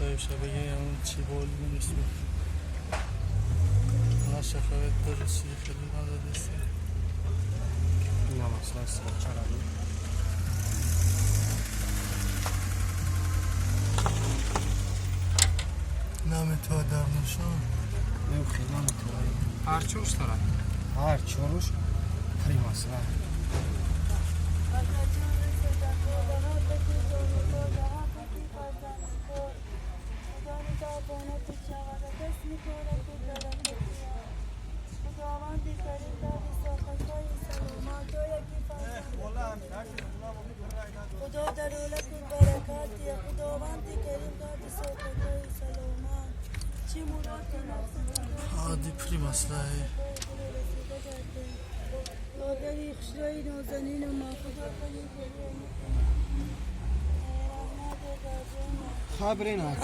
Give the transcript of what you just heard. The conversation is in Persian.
خدای شبیه اون چی بول نیست ما شکایت درستی خیلی نداده است این هم اصلا سرچه رایی نام تو در نشان این خیلی هم توی هر چوش دارد هر چوروش پریم اصلا خدا در اولت برکاتی خداوند کریم داد سوکتای سلامت چی مراد نفس عادی پریم اصلا مادری خشرای نازنین ما خدا کنی خبری نه